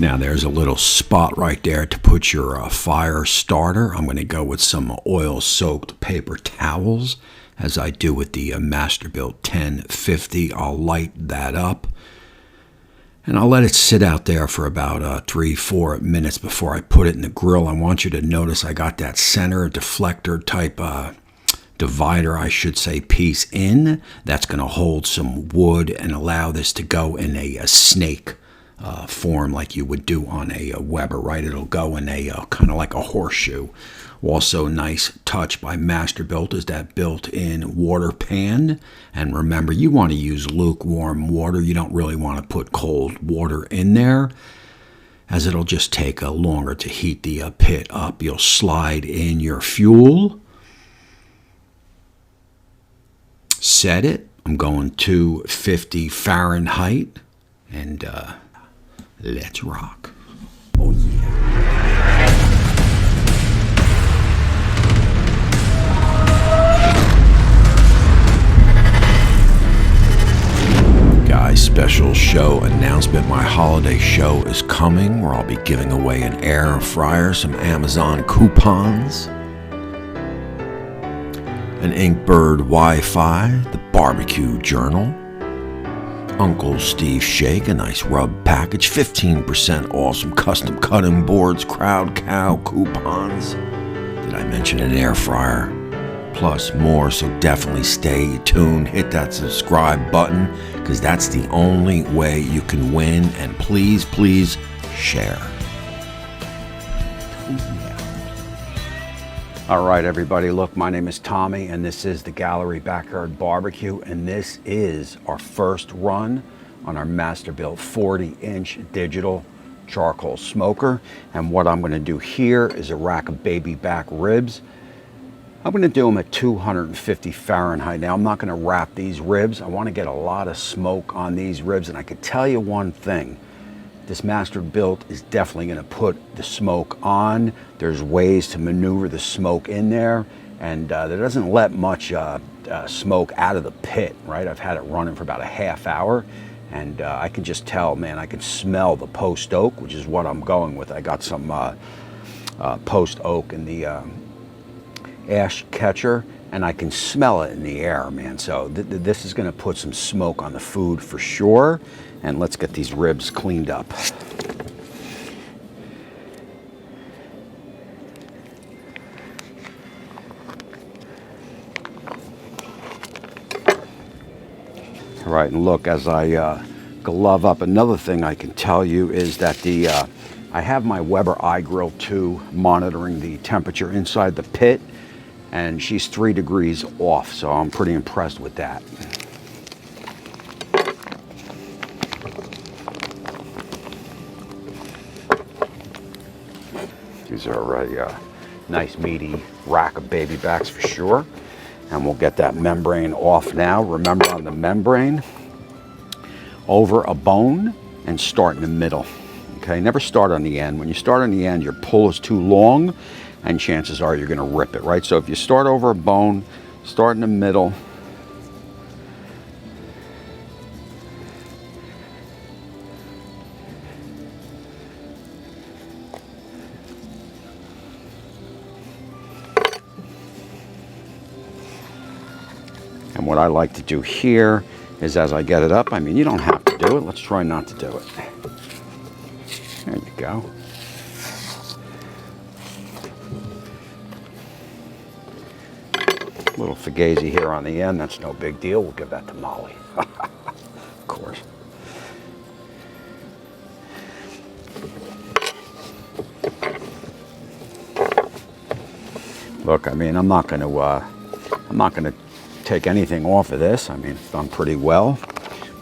Now there's a little spot right there to put your fire starter. I'm going to go with some oil-soaked paper towels, as I do with the Masterbuilt 1050. I'll light that up, and I'll let it sit out there for about 3-4 minutes before I put it in the grill. I want you to notice I got that center deflector type divider, I should say, piece in. That's going to hold some wood and allow this to go in a snake form like you would do on a Weber, right? It'll go in a kind of like a horseshoe. Also, nice touch by Masterbuilt is that built-in water pan. And remember, you want to use lukewarm water. You don't really want to put cold water in there, as it'll just take longer to heat the pit up. You'll slide in your fuel. Set it. I'm going 250 Fahrenheit. And let's rock. Oh, yeah. Guys, special show announcement. My holiday show is coming, where I'll be giving away an air fryer, some Amazon coupons, an Inkbird Wi-Fi, the barbecue journal, Uncle Steve Shake, a nice rub package, 15% off, some custom cutting boards, Crowd Cow coupons. Did I mention an air fryer? Plus more, so definitely stay tuned. Hit that subscribe button, because that's the only way you can win. And please, please share. All right, everybody, look, my name is Tommy, and this is the Gallery Backyard Barbecue, and this is our first run on our Masterbuilt 40-inch digital charcoal smoker. And what I'm going to do here is a rack of baby back ribs. I'm going to do them at 250 Fahrenheit. Now, I'm not going to wrap these ribs. I want to get a lot of smoke on these ribs, and I can tell you one thing. This Masterbuilt is definitely going to put the smoke on. There's ways to maneuver the smoke in there, and there doesn't let much smoke out of the pit, right? I've had it running for about a half hour, and I can just tell, man, I can smell the post oak, which is what I'm going with. I got some post oak in the ash catcher, and I can smell it in the air, man. So this is going to put some smoke on the food for sure. And let's get these ribs cleaned up. All right, and look, as I glove up, another thing I can tell you is that I have my Weber iGrill 2 monitoring the temperature inside the pit, and she's 3 degrees off, so I'm pretty impressed with that. These are a nice meaty rack of baby backs for sure. And we'll get that membrane off now. Remember, on the membrane, over a bone and start in the middle. Okay, never start on the end. When you start on the end, your pull is too long, and chances are you're going to rip it, right? So if you start over a bone, start in the middle. And what I like to do here is, as I get it up, I mean, you don't have to do it. Let's try not to do it. There you go. A little fugazi here on the end. That's no big deal. We'll give that to Molly. Of course. Look, I mean, I'm not going to take anything off of this. I mean, it's done pretty well.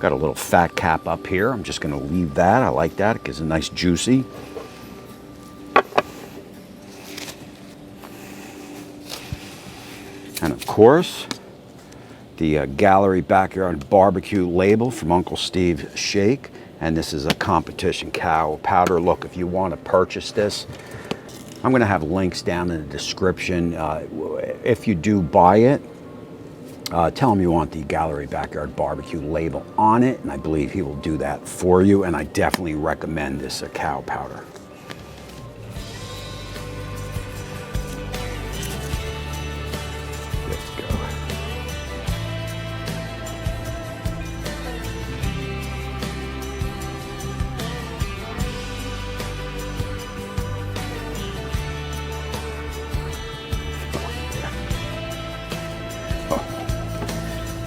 Got a little fat cap up here. I'm just going to leave that. I like that. It gives a nice juicy. And of course, the Gallery Backyard Barbecue label from Uncle Steve Shake. And this is a competition cow powder. Look, if you want to purchase this, I'm going to have links down in the description. If you do buy it, Tell him you want the Gallery Backyard Barbecue label on it, and I believe he will do that for you, and I definitely recommend this cow powder. Let's go.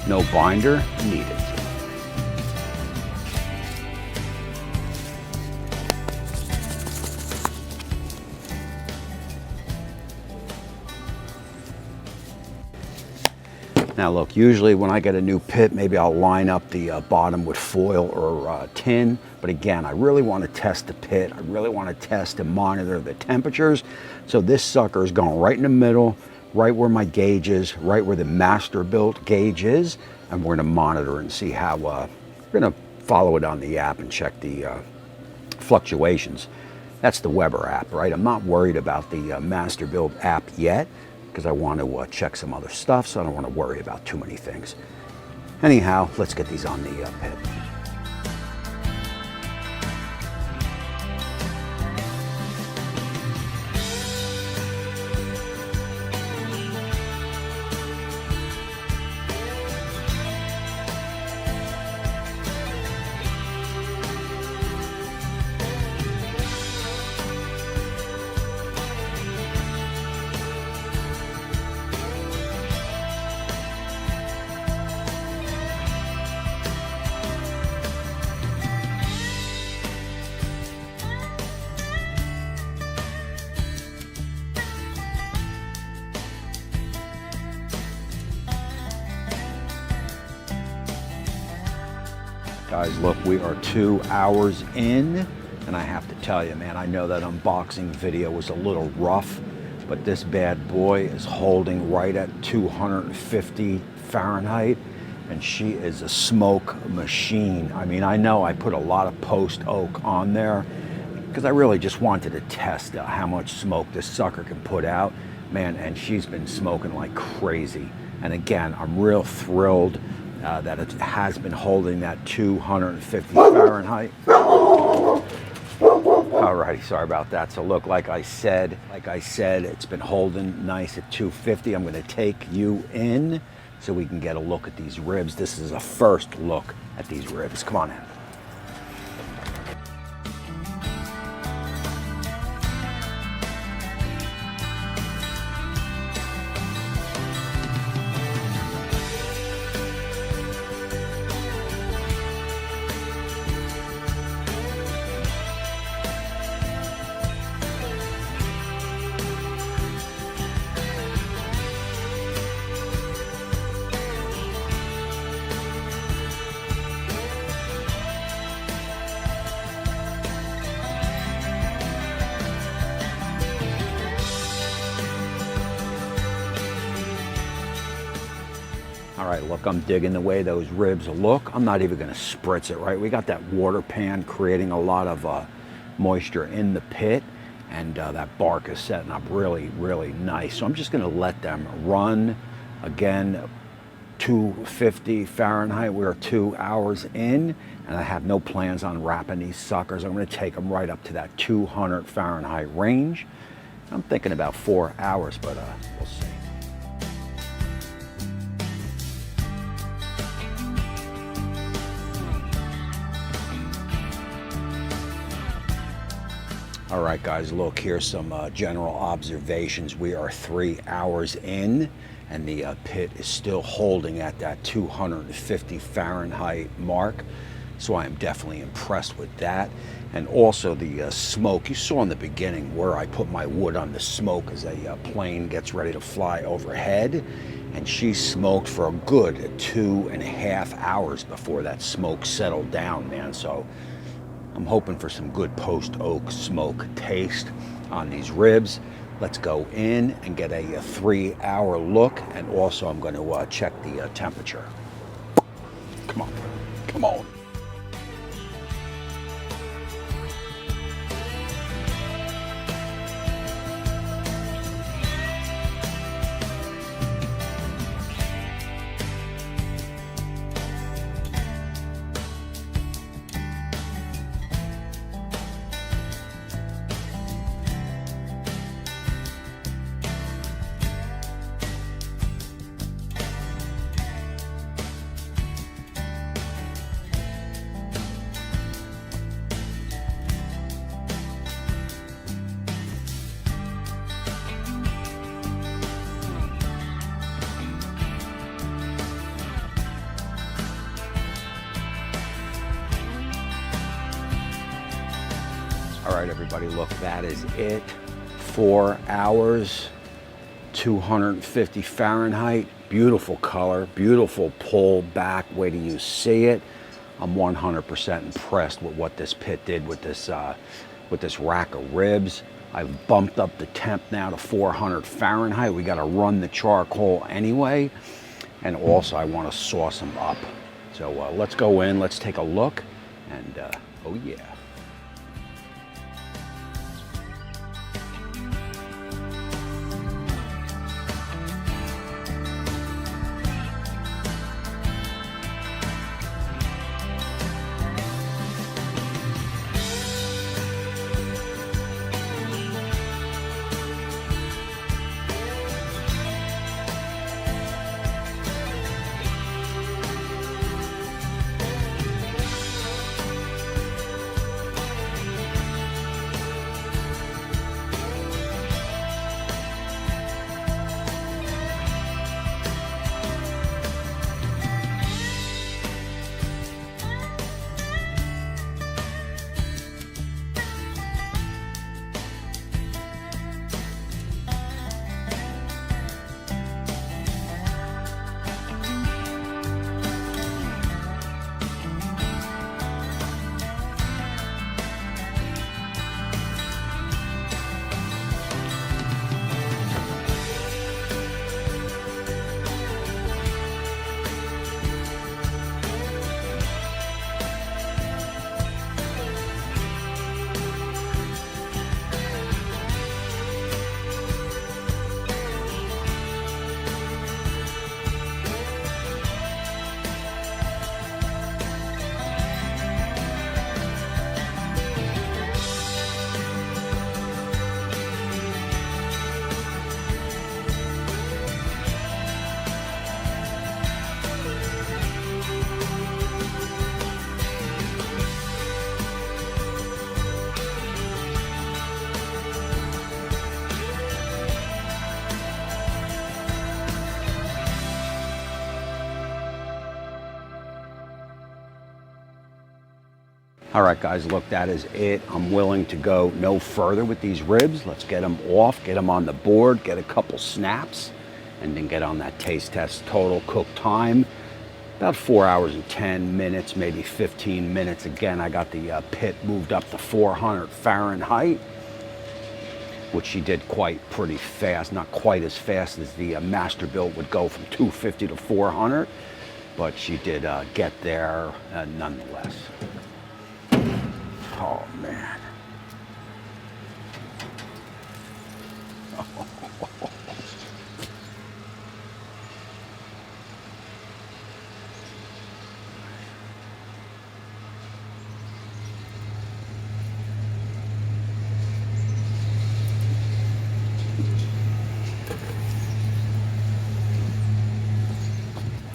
No binder needed. Now look, usually when I get a new pit, maybe I'll line up the bottom with foil or tin. But again, I really want to test the pit. I really want to test and monitor the temperatures. So this sucker is going right in the middle, right where my gauge is, right where the Masterbuilt gauge is, and we're going to monitor and see how, we're going to follow it on the app and check the fluctuations. That's the Weber app, right? I'm not worried about the Masterbuilt app yet because I want to check some other stuff, so I don't want to worry about too many things. Anyhow, let's get these on the pit. Guys, look, we are 2 hours in, and I have to tell you, man, I know that unboxing video was a little rough, but this bad boy is holding right at 250 Fahrenheit, and she is a smoke machine. I mean, I know I put a lot of post oak on there because I really just wanted to test how much smoke this sucker can put out, man, and she's been smoking like crazy. And again, I'm real thrilled that it has been holding that 250 Fahrenheit. Alrighty, sorry about that. So look, like I said, it's been holding nice at 250. I'm gonna take you in so we can get a look at these ribs. This is a first look at these ribs. Come on in. All right, look, I'm digging the way those ribs look. I'm not even gonna spritz it, right? We got that water pan creating a lot of moisture in the pit, and that bark is setting up really, really nice. So I'm just gonna let them run. Again, 250 Fahrenheit, we're 2 hours in, and I have no plans on wrapping these suckers. I'm gonna take them right up to that 200 Fahrenheit range. I'm thinking about 4 hours, but we'll see. All right, guys, look, here's some general observations. We are 3 hours in, and the pit is still holding at that 250 Fahrenheit mark. So I am definitely impressed with that. And also the smoke. You saw in the beginning where I put my wood on the smoke as a plane gets ready to fly overhead. And she smoked for a good 2.5 hours before that smoke settled down, man. So I'm hoping for some good post oak smoke taste on these ribs. Let's go in and get a 3 hour look, and also I'm going to check the temperature. Come on, come on. All right, everybody, look, that is it. 4 hours, 250 Fahrenheit. Beautiful color, beautiful pull back. Wait till you see it. I'm 100% impressed with what this pit did with this rack of ribs. I've bumped up the temp now to 400 Fahrenheit. We got to run the charcoal anyway. And also, I want to sauce them up. So let's go in, let's take a look. And oh yeah. All right, guys, look, that is it. I'm willing to go no further with these ribs. Let's get them off, get them on the board, get a couple snaps, and then get on that taste test. Total cook time, about 4 hours and 10 minutes, maybe 15 minutes. Again, I got the pit moved up to 400 Fahrenheit, which she did pretty fast. Not quite as fast as the Masterbuilt would go from 250 to 400, but she did get there nonetheless. Oh, man.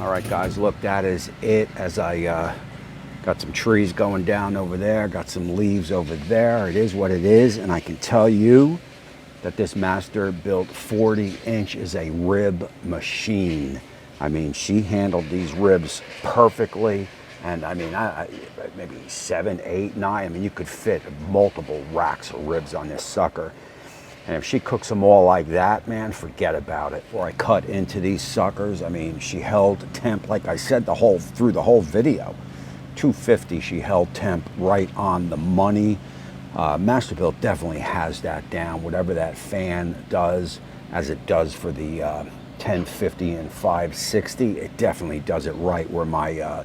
All right, guys, look, that is it. As I got some trees going down over there, got some leaves over there. It is what it is, and I can tell you that this Masterbuilt 40-inch is a rib machine. I mean, she handled these ribs perfectly, and I mean, maybe 7, 8, 9. I mean, you could fit multiple racks of ribs on this sucker. And if she cooks them all like that, man, forget about it. Or I cut into these suckers. I mean, she held temp, like I said, through the whole video. 250, she held temp right on the money. Masterbuilt definitely has that down. Whatever that fan does, as it does for the 1050 and 560, it definitely does it right. Where my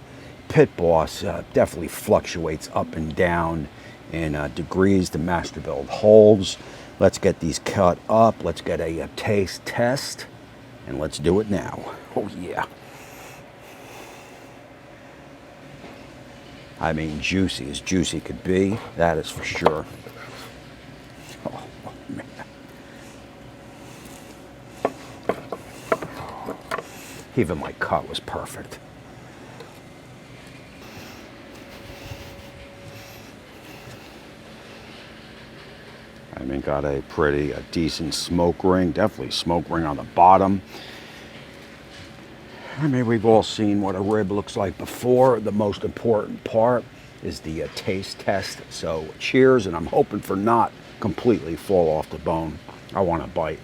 Pit Boss definitely fluctuates up and down in degrees. The Masterbuilt holds. Let's get these cut up. Let's get a taste test, and let's do it now. Oh yeah. I mean, juicy as juicy could be, that is for sure. Oh, man. Even my cut was perfect. I mean, got a decent smoke ring, definitely smoke ring on the bottom. I mean, we've all seen what a rib looks like before. The most important part is the taste test. So cheers, and I'm hoping for not completely fall off the bone. I want a bite.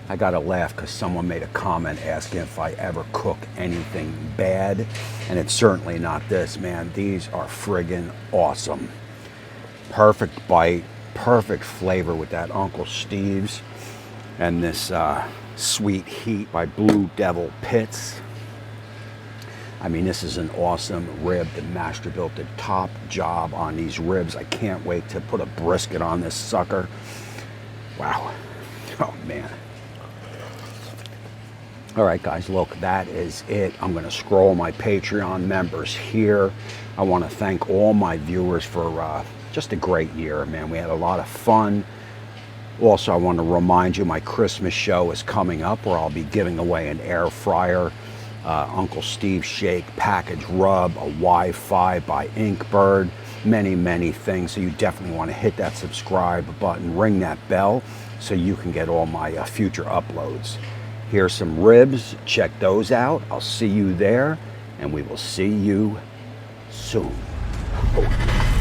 I gotta laugh because someone made a comment asking if I ever cook anything bad, and it's certainly not this, man. These are friggin' awesome. Perfect bite, perfect flavor with that Uncle Steve's, and this Sweet Heat by Blue Devil Pits. I mean, this is an awesome rib. The Masterbuilt did top job on these ribs. I can't wait to put a brisket on this sucker. Wow. Oh, man. All right, guys, look, that is it. I'm going to scroll my Patreon members here. I want to thank all my viewers for just a great year, man. We had a lot of fun. Also, I want to remind you my Christmas show is coming up where I'll be giving away an air fryer, Uncle Steve Shake package rub, a Wi-Fi by Inkbird, many, many things. So you definitely want to hit that subscribe button, ring that bell so you can get all my future uploads. Here's some ribs. Check those out. I'll see you there, and we will see you soon. Oh.